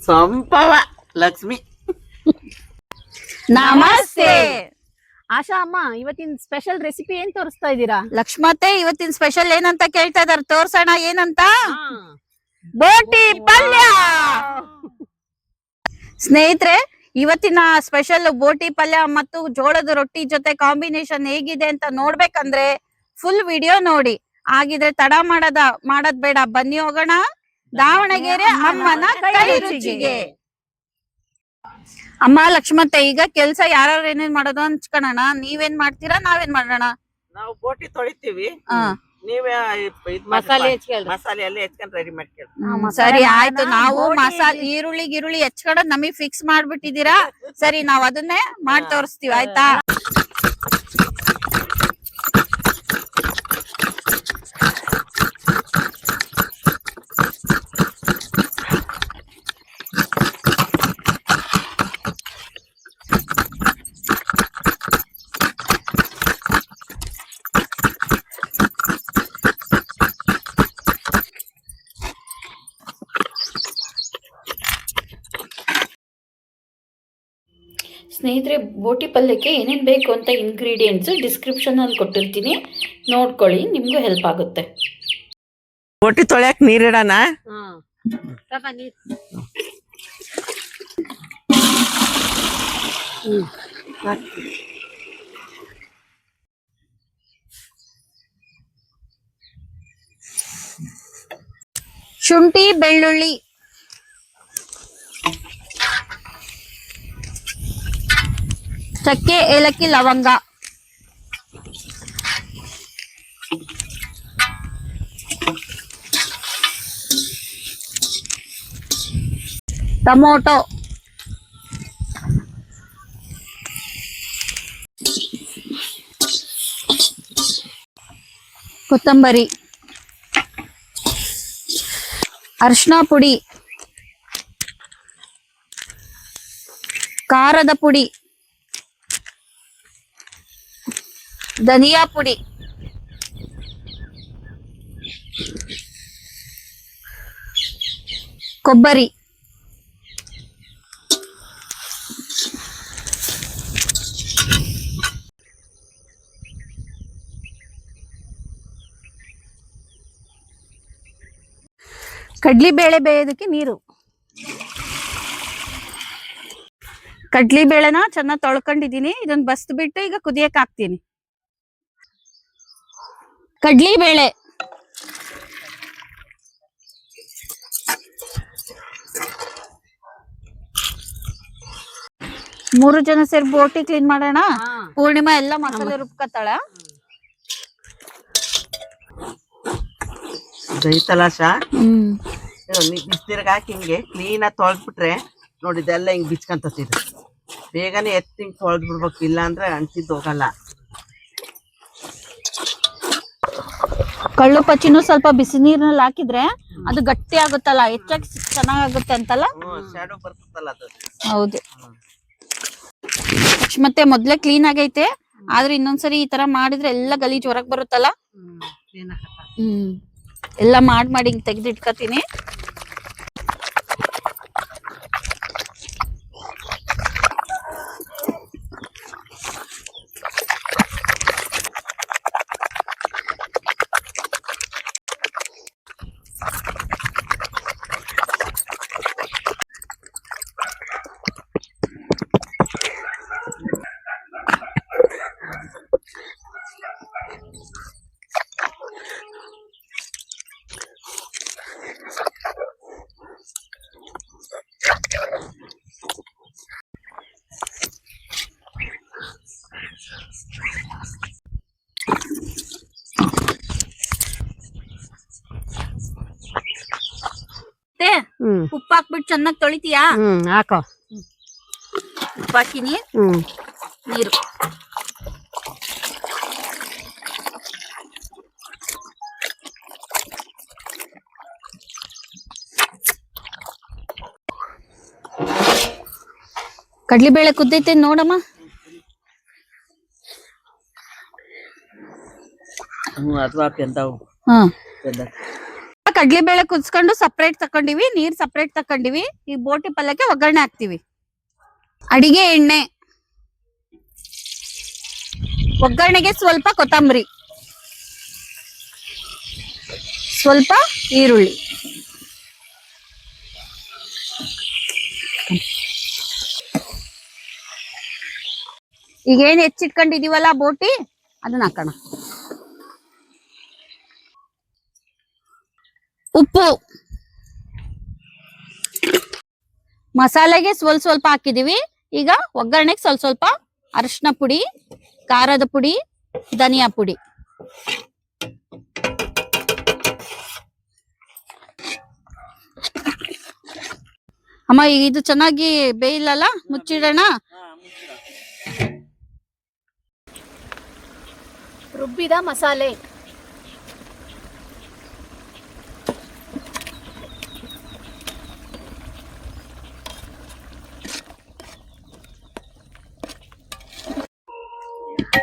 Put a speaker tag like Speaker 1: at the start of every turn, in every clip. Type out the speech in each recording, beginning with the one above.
Speaker 1: ಸಂಪವ ಲಕ್ಷ್ಮಿ.
Speaker 2: ನಮಸ್ತೆ
Speaker 3: ಆಶಾ ಅಮ್ಮ, ಇವತ್ತಿನ ಸ್ಪೆಷಲ್ ರೆಸಿಪಿ ಏನ್ ತೋರಿಸ್ತಾ ಇದ್ದೀರಾ?
Speaker 2: ಲಕ್ಷ್ಮತ್ತೆ, ಇವತ್ತಿನ ಸ್ಪೆಷಲ್ ಏನಂತ ಕೇಳ್ತಾ ಇದಾರೆ, ತೋರ್ಸೋಣ ಏನಂತ. ಬೋಟಿ ಪಲ್ಯ. ಸ್ನೇಹಿತರೆ, ಇವತ್ತಿನ ಸ್ಪೆಷಲ್ ಬೋಟಿ ಪಲ್ಯ ಮತ್ತು ಜೋಳದ ರೊಟ್ಟಿ ಜೊತೆ ಕಾಂಬಿನೇಷನ್ ಹೇಗಿದೆ ಅಂತ ನೋಡ್ಬೇಕಂದ್ರೆ ಫುಲ್ ವಿಡಿಯೋ ನೋಡಿ. ಆಗಿದ್ರೆ ತಡ ಮಾಡದ್ ಬೇಡ, ಬನ್ನಿ ಹೋಗೋಣ ದಾವಣಗೆರೆ ಅಮ್ಮನ ಕೈ ರುಚಿಗೆ. ಅಮ್ಮ ಲಕ್ಷ್ಮತ್ತೆ, ಈಗ ಕೆಲ್ಸ ಯಾರು ಏನೇನ್ ಮಾಡೋದು ಹಂಚ್ಕೊಳ್ಳೋಣ. ನೀವೇನ್ ಮಾಡ್ತೀರಾ, ನಾವೇನ್ ಮಾಡೋಣ?
Speaker 1: ನಾವು ಬೋಟಿ ತೊಳಿತೀವಿ,
Speaker 2: ಹಾ
Speaker 1: ನೀವೇ
Speaker 3: ಮಸಾಲೆ ಹೆಚ್ಕೊಳ್ರಿ.
Speaker 1: ಮಸಾಲೆ ಎಲ್ಲ ಹೆಚ್ಕೊಂಡ್ ರೆಡಿ ಮಾಡ್ಕೊಳ್ಳಿ.
Speaker 2: ಸರಿ ಆಯ್ತು. ನಾವು ಮಸಾಲೆ ಈರುಳ್ಳಿ ಹೆಚ್ಕೊಂಡು ನಮಗ್ ಫಿಕ್ಸ್ ಮಾಡ್ಬಿಟ್ಟಿದೀರಾ. ಸರಿ, ನಾವ್ ಅದನ್ನೇ ಮಾಡಿ ತೋರಿಸ್ತೀವಿ, ಆಯ್ತಾ?
Speaker 4: ಸ್ನೇಹಿತರೆ, ಬೋಟಿ ಪಲ್ಯಕ್ಕೆ ಏನೇನು ಬೇಕು ಅಂತ ಇಂಗ್ರೀಡಿಯೆಂಟ್ಸ್ ಡಿಸ್ಕ್ರಿಪ್ಷನಲ್ಲಿ ಕೊಟ್ಟಿರ್ತೀನಿ, ನೋಡ್ಕೊಳ್ಳಿ, ನಿಮಗೂ ಹೆಲ್ಪ್ ಆಗುತ್ತೆ.
Speaker 1: ಬೋಟಿ ತೊಳ್ಯಾಕ ನೀರಿಡೋಣ.
Speaker 2: ಶುಂಠಿ, ಬೆಳ್ಳುಳ್ಳಿ, ಚಕ್ಕೆ, ಏಲಕ್ಕಿ, ಲವಂಗ, ಟೊಮೊಟೊ, ಕೊತ್ತಂಬರಿ, ಅರಿಶಿನ ಪುಡಿ, ಖಾರದ ಪುಡಿ, ಧನಿಯಾ ಪುಡಿ, ಕೊಬ್ಬರಿ,
Speaker 3: ಕಡ್ಲಿ ಬೇಳೆ ಬೇಯೋದಕ್ಕೆ ನೀರು.
Speaker 2: ಕಡ್ಲಿ ಬೇಳೆನ ಚೆನ್ನಾಗಿ ತೊಳ್ಕೊಂಡಿದೀನಿ. ಇದನ್ನ ಬಸ್ದು ಬಿಟ್ಟು ಈಗ ಕುದಿಯಕ್ ಹಾಕ್ತೀನಿ. ಕಡ್ಲಿ ಬೇಳೆ, ಮೂರು ಜನ ಸೇರಿ ಬೋಟಿ ಕ್ಲೀನ್ ಮಾಡೋಣ. ಪೂರ್ಣಿಮಾ ಎಲ್ಲ ಮಸಾಲೆ ರುಬ್ಕತ್ತಾಳ.
Speaker 1: ದೈತಲಾಶ ಬಿಸ್ತಿರ್ಗ ಹಾಕಿ ಹಿಂಗೆ ಕ್ಲೀನ್ ಆಗಿ ತೊಳೆದ್ಬಿಟ್ರೆ ನೋಡಿ, ಇದೆಲ್ಲ ಹಿಂಗ್ ಬಿಚ್ಕೊಂತೀರಿ. ಬೇಗನೆ ಎತ್ತಿ ಹಿಂಗ್ ತೊಳೆದ್ ಬಿಡ್ಬೇಕು, ಇಲ್ಲ ಅಂದ್ರೆ ಅಂಟಿದ್ದು ಹೋಗಲ್ಲ.
Speaker 2: ಕಳ್ಳು ಪಚ್ಚಿನೂ ಸ್ವಲ್ಪ ಬಿಸಿ ನೀರಿನಲ್ಲಿ ಹಾಕಿದ್ರೆ ಅದು ಗಟ್ಟಿ ಆಗುತ್ತಲ್ಲ, ಹೆಚ್ಚಾಗಿ ಚೆನ್ನಾಗುತ್ತೆ ಅಂತಲ್ಲ.
Speaker 1: ಶಾಡೋ ಬರ್ತದಲ್ಲ ಅದು.
Speaker 2: ಹೌದು. ಮತ್ತೆ ಮೊದ್ಲೇ ಕ್ಲೀನ್ ಆಗೈತೆ, ಆದ್ರೆ ಇನ್ನೊಂದ್ಸರಿ ಈ ತರ ಮಾಡಿದ್ರೆ ಎಲ್ಲ ಗಲೀಜ್ ಹೊರಗ್ ಬರುತ್ತಲ್ಲ. ಎಲ್ಲ ಮಾಡಿ ತೆಗೆದು ಇಟ್ಕೋತೀನಿ. ಉಪ್ಪು ಹಾಕ್ಬಿಟ್ಟು ಚೆನ್ನಾಗಿ ತೊಳಿತೀಯಾ?
Speaker 3: ಹಾಕೋ.
Speaker 2: ಉಪ್ಪು ಹಾಕಿನಿ, ನೀರು. ಕಡ್ಲಿಬೇಳೆ ಕುದ್ದೈತೆ ನೋಡಮ್ಮ.
Speaker 1: ಅದು ಹಾಕಿ ಎಂತಾವು.
Speaker 2: ಕಡ್ಲೆಬೇಳೆ ಕುದಿಸ್ಕೊಂಡು ಸಪ್ರೇಟ್ ತಕೊಂಡಿವಿ, ನೀರ್ ಸಪ್ರೇಟ್ ತಕೊಂಡಿವಿ. ಈ ಬೋಟಿ ಪಲ್ಯಕ್ಕೆ ಒಗ್ಗರಣೆ ಹಾಕ್ತಿವಿ. ಅಡಿಗೆ ಎಣ್ಣೆ, ಒಗ್ಗರಣೆಗೆ ಸ್ವಲ್ಪ ಕೊತ್ತಂಬರಿ, ಸ್ವಲ್ಪ ಈರುಳ್ಳಿ, ಈಗ ಏನ್ ಹೆಚ್ಚಿಟ್ಕೊಂಡಿದೀವಲ್ಲ ಬೋಟಿ ಅದನ್ನ ಹಾಕೋಣ. ಉಪ್ಪು, ಮಸಾಲೆಗೆ ಸ್ವಲ್ಪ ಹಾಕಿದೀವಿ. ಈಗ ಒಗ್ಗರಣೆಗೆ ಸ್ವಲ್ಪ ಅರಿಶಿನ ಪುಡಿ, ಖಾರದ ಪುಡಿ, ಧನಿಯಾ ಪುಡಿ. ಅಮ್ಮ ಈಗ ಇದು ಚೆನ್ನಾಗಿ ಬೇಯಿಲ್ಲಲ್ಲ, ಮುಚ್ಚಿಡೋಣ.
Speaker 3: ರುಬ್ಬಿದ ಮಸಾಲೆ,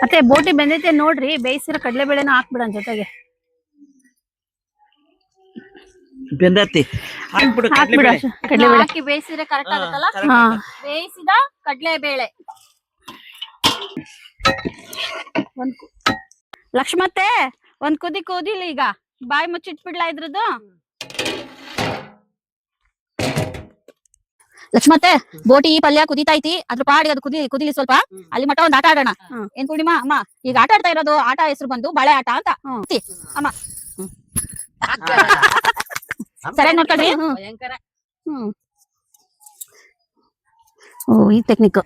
Speaker 3: ಮತ್ತೆ ಬೋಟಿ ಬೆಂದೈತೆ ನೋಡ್ರಿ. ಬೇಯಿಸಿರೋ ಕಡಲೆಬೇಳೆನ ಹಾಕ್ಬಿಡೋಣ ಜೊತೆಗೆ.
Speaker 1: ಬೆಂದತಿ ಹಾಕ್ಬಿಡು
Speaker 3: ಹಾಕ್ಬಿಡ ಕಡಲೆಬೇಳೆ.
Speaker 2: ಹಾಕಿ ಬೇಯಿಸಿದ್ರೆ ಕರೆಕ್ಟ್ ಆಗುತ್ತಲ್ಲ.
Speaker 3: ಹಾ,
Speaker 2: ಬೇಯಿಸಿದ ಕಡಲೆಬೇಳೆ. ಲಕ್ಷ್ಮತ್ತೆ ಒಂದ್ ಕುದಿ ಕೂದಿಲ್ಲ, ಈಗ ಬಾಯಿ ಮುಚ್ಚಿಟ್ಬಿಡ್ಲಾ ಇದ್ರದ್ದು. ಲಕ್ಷ್ಮತ್ತೆ ಬೋಟಿ ಪಲ್ಯ ಕುದಿತೈತಿ, ಅದ್ರ ಪಾಡಿಗೆ ಅದು ಕುದಿಲಿ ಸ್ವಲ್ಪ. ಅಲ್ಲಿ ಮಟ್ಟ ಒಂದ್ ಆಟ ಆಡೋಣ. ಏನ್ ಪೂರ್ಣಿಮಾ ಅಮ್ಮ ಈಗ ಆಟ ಆಡ್ತಾ ಇರೋದು, ಆಟ ಹೆಸರು ಬಂದು ಬಾಳೆ ಆಟ ಅಂತ. ಅಮ್ಮ ಸರಿಯಾಗಿ ನೋಡ್ಕೊಳ್ರಿ. ಓ ಈ ಟೆಕ್ನಿಕ್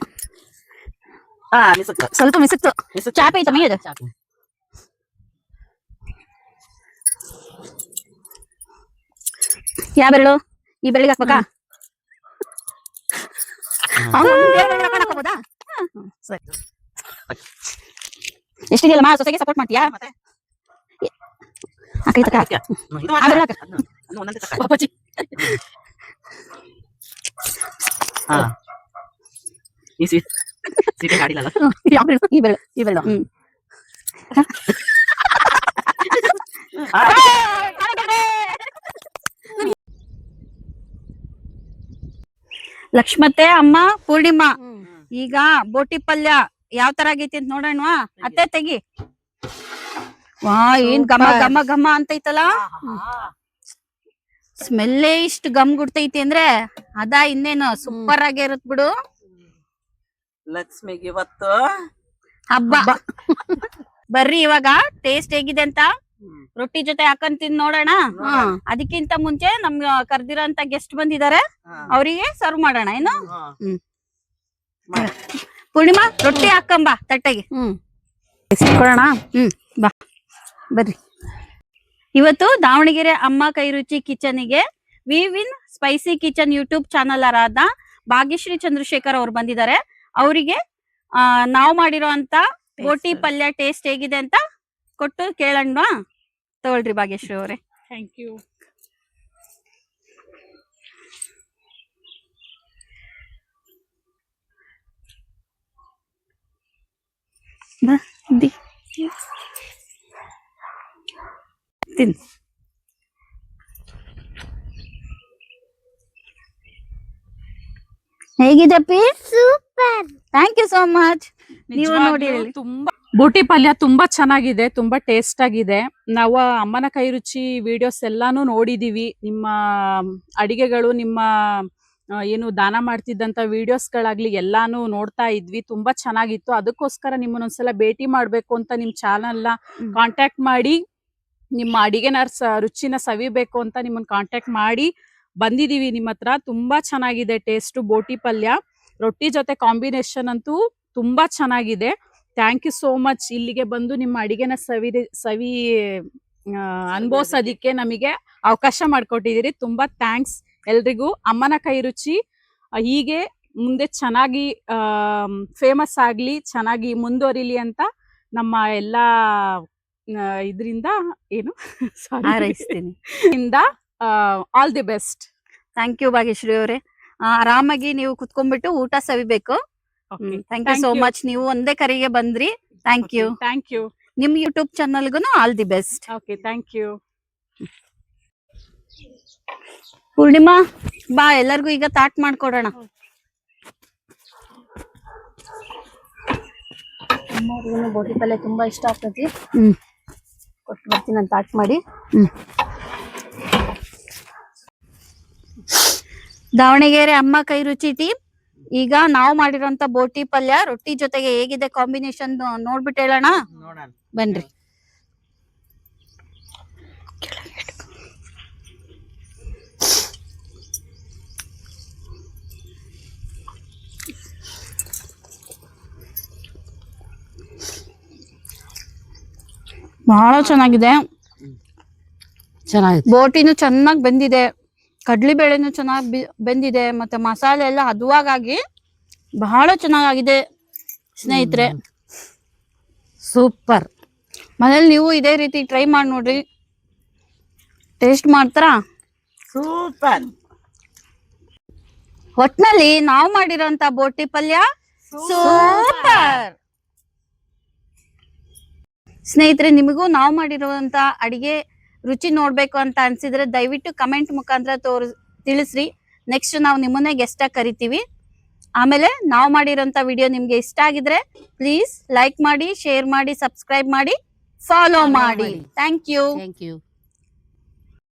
Speaker 2: ಸ್ವಲ್ಪ ಮಿಸುಕ್ತು. ಚಾಪೆ ಐತಮ್ಮ ಇದು. ಯಾವ ಬೆರಳು? ಈ ಬೆರಳಿಗೆ ಹಾಕ್ಬೇಕಾ? ಸರಿ, ಎಷ್ಟಿದೆಯಲ್ಲಮ್ಮ, ಸೊಸೆಗೆ ಸಪೋರ್ಟ್ ಮಾಡ್ತೀಯಾ? ಈ ಬೆರಳು ಲಕ್ಷ್ಮತ್ತೆ ಅಮ್ಮ ಪೂರ್ಣಿಮಾ, ಈಗ ಬೋಟಿ ಪಲ್ಯ ಯಾವ ತರ ಆಗೈತಿ ಅಂತ ನೋಡೋಣವಾ? ಅತ್ತೆ ತೆಗಿ. ವಾ ಏನ್ ಘಮ ಘಮ ಘಮ ಅಂತೈತಲ್ಲ. ಸ್ಮೆಲ್ಲೇ ಇಷ್ಟು ಗಮ್ ಗುಡ್ತೈತಿ ಅಂದ್ರೆ ಅದ ಇನ್ನೇನು ಸೂಪರ್ ಆಗಿ ಇರುತ್ ಬಿಡು.
Speaker 1: ಲಕ್ಷ್ಮಿಗೆ ಇವತ್ತು
Speaker 2: ಹಬ್ಬ. ಬರ್ರಿ ಇವಾಗ ಟೇಸ್ಟ್ ಹೇಗಿದೆ ಅಂತ ರೊಟ್ಟಿ ಜೊತೆ ಹಾಕೊಂಡ್ ತಿಂದ್ ನೋಡೋಣ. ಅದಕ್ಕಿಂತ ಮುಂಚೆ ನಮ್ಗೆ ಕರ್ದಿರೋಂತ ಗೆಸ್ಟ್ ಬಂದಿದ್ದಾರೆ, ಅವರಿಗೆ ಸರ್ವ್ ಮಾಡೋಣ. ಏನು ಪೂರ್ಣಿಮಾ ರೊಟ್ಟಿ ಹಾಕಂಬ ತಟ್ಟೆಗೆ. ಕೊಡೋಣ. ಬಾ ಬರ್ರಿ. ಇವತ್ತು ದಾವಣಗೆರೆ ಅಮ್ಮ ಕೈ ರುಚಿ ಕಿಚನ್ಗೆ ವಿವಿನ್ ಸ್ಪೈಸಿ ಕಿಚನ್ ಯೂಟ್ಯೂಬ್ ಚಾನಲ್ ಆದ ಭಾಗ್ಯಶ್ರೀ ಚಂದ್ರಶೇಖರ್ ಅವ್ರು ಬಂದಿದ್ದಾರೆ. ಅವರಿಗೆ ನಾವು ಮಾಡಿರೋ ಅಂತ ಬೋಟಿ ಪಲ್ಯ ಟೇಸ್ಟ್ ಹೇಗಿದೆ ಅಂತ ಕೊಟ್ಟು ಕೇಳೋಣ. ತಗೊಳ್ರಿ ಭಾಗ್ಯಶ್ರೀ ಅವರೇ.
Speaker 3: Thank you.
Speaker 2: ತಿನ್. ಹೇಗಿದೆ ಅಪ್ಪಿ? Super, thank you so much. ನೀವು ನೋಡಿ
Speaker 5: ತುಂಬಾ ಬೋಟಿ ಪಲ್ಯ ತುಂಬಾ ಚೆನ್ನಾಗಿದೆ, ತುಂಬಾ ಟೇಸ್ಟ್ ಆಗಿದೆ. ನಾವು ಅಮ್ಮನ ಕೈ ರುಚಿ ವಿಡಿಯೋಸ್ ಎಲ್ಲಾನು ನೋಡಿದೀವಿ. ನಿಮ್ಮ ಅಡಿಗೆಗಳು, ನಿಮ್ಮ ಏನು ದಾನ ಮಾಡ್ತಿದ್ದಂತ ವಿಡಿಯೋಸ್ಗಳಾಗ್ಲಿ ಎಲ್ಲಾನು ನೋಡ್ತಾ ಇದ್ವಿ. ತುಂಬಾ ಚೆನ್ನಾಗಿತ್ತು. ಅದಕ್ಕೋಸ್ಕರ ನಿಮ್ಮನ್ನೊಂದ್ಸಲ ಭೇಟಿ ಮಾಡ್ಬೇಕು ಅಂತ ನಿಮ್ ಚಾನಲ್ ನ ಕಾಂಟ್ಯಾಕ್ಟ್ ಮಾಡಿ, ನಿಮ್ಮ ಅಡಿಗೆನ ರುಚಿನ ಸವಿಬೇಕು ಅಂತ ನಿಮ್ಮನ್ನ ಕಾಂಟ್ಯಾಕ್ಟ್ ಮಾಡಿ ಬಂದಿದೀವಿ ನಿಮ್ಮ ಹತ್ರ. ತುಂಬಾ ಚೆನ್ನಾಗಿದೆ ಟೇಸ್ಟ್. ಬೋಟಿ ಪಲ್ಯ ರೊಟ್ಟಿ ಜೊತೆ ಕಾಂಬಿನೇಷನ್ ಅಂತೂ ತುಂಬಾ ಚೆನ್ನಾಗಿದೆ. Thank you so much. ಇಲ್ಲಿಗೆ ಬಂದು ನಿಮ್ಮ ಅಡಿಗೆನ ಸವಿ ಅನುಭವಿಸೋದಿಕ್ಕೆ ನಮಗೆ ಅವಕಾಶ ಮಾಡ್ಕೊಟ್ಟಿದ್ದೀರಿ. ತುಂಬಾ ಥ್ಯಾಂಕ್ಸ್ ಎಲ್ರಿಗೂ. ಅಮ್ಮನ ಕೈ ರುಚಿ ಹೀಗೆ ಮುಂದೆ ಚೆನ್ನಾಗಿ ಫೇಮಸ್ ಆಗ್ಲಿ, ಚೆನ್ನಾಗಿ ಮುಂದುವರಿಲಿ ಅಂತ ನಮ್ಮ ಎಲ್ಲಾ ಇದರಿಂದ ಏನು
Speaker 2: ಹಾರೈಸ್ತೀನಿ.
Speaker 5: All the best.
Speaker 2: Thank you Bhagyashree ಅವರೇ. ಆರಾಮಾಗಿ ನೀವು ಕುತ್ಕೊಂಡ್ಬಿಟ್ಟು ಊಟ ಸವಿಬೇಕು. Thank you so much. ನೀವು ಒಂದೇ ಕರೆಗೆ ಬಂದ್ರಿ. Thank you.
Speaker 5: Thank you.
Speaker 2: ನಿಮ್ ಯೂಟ್ಯೂಬ್ ಚಾನಲ್ಗೂ all the best.
Speaker 5: Okay, thank you.
Speaker 2: Poornima ಬಾ ಎಲ್ಲರಿಗೂ ಈಗ ತಾಟ್ ಮಾಡ್ಕೊಡೋಣ.
Speaker 3: ಬೋಟಿ ಪಲ್ಯ ತುಂಬಾ ಇಷ್ಟ ಆಗ್ತೈತಿ.
Speaker 2: ಹ್ಮ್
Speaker 3: ಕೊಟ್ಟು ಬರ್ತೀನಿ ನಾನು ತಾಟ್ ಮಾಡಿ.
Speaker 2: ದಾವಣಗೆರೆ ಅಮ್ಮ ಕೈ ರುಚಿ ಟೀಮ್ ಈಗ ನಾವು ಮಾಡಿರೋಂತ ಬೋಟಿ ಪಲ್ಯ ರೊಟ್ಟಿ ಜೊತೆಗೆ ಹೇಗಿದೆ ಕಾಂಬಿನೇಷನ್ ನೋಡ್ಬಿಟ್ಟು ಹೇಳೋಣ.
Speaker 1: ನೋಡೋಣ.
Speaker 2: ಬನ್ರಿ. ಬಹಳ ಚೆನ್ನಾಗಿದೆ. ಬೋಟಿನೂ ಚೆನ್ನಾಗಿ ಬೆಂದಿದೆ, ಕಡ್ಲಿ ಬೇಳೆನು ಚೆನ್ನಾಗಿ ಬೆಂದಿದೆ, ಮತ್ತೆ ಮಸಾಲೆ ಎಲ್ಲ ಹದವಾಗಿ ಬಹಳ ಚೆನ್ನಾಗಿದೆ ಸ್ನೇಹಿತರೆ. ಸೂಪರ್. ಮನೇಲಿ ನೀವು ಇದೇ ರೀತಿ ಟ್ರೈ ಮಾಡಿ ನೋಡ್ರಿ. ಟೇಸ್ಟ್ ಮಾಡ್ತಾರಾ?
Speaker 1: ಸೂಪರ್.
Speaker 2: ಒಟ್ನಲ್ಲಿ ನಾವು ಮಾಡಿರೋಂತ ಬೋಟಿ ಪಲ್ಯ ಸೂಪರ್. ಸ್ನೇಹಿತರೆ, ನಿಮಗೂ ನಾವು ಮಾಡಿರುವಂತ ಅಡಿಗೆ ರುಚಿ ನೋಡ್ಬೇಕು ಅಂತ ಅನ್ಸಿದ್ರೆ ದಯವಿಟ್ಟು ಕಮೆಂಟ್ ಮುಖಾಂತರ ತಿಳಿಸ್ರಿ. ನೆಕ್ಸ್ಟ್ ನಾವು ನಿಮ್ಮನ್ನೇ ಗೆಸ್ಟ್ ಆಗಿ ಕರಿತೀವಿ. ಆಮೇಲೆ ನಾವು ಮಾಡಿರೋಂತ ವಿಡಿಯೋ ನಿಮ್ಗೆ ಇಷ್ಟ ಆಗಿದ್ರೆ ಪ್ಲೀಸ್ ಲೈಕ್ ಮಾಡಿ, ಶೇರ್ ಮಾಡಿ, ಸಬ್ಸ್ಕ್ರೈಬ್ ಮಾಡಿ, ಫಾಲೋ ಮಾಡಿ. Thank you.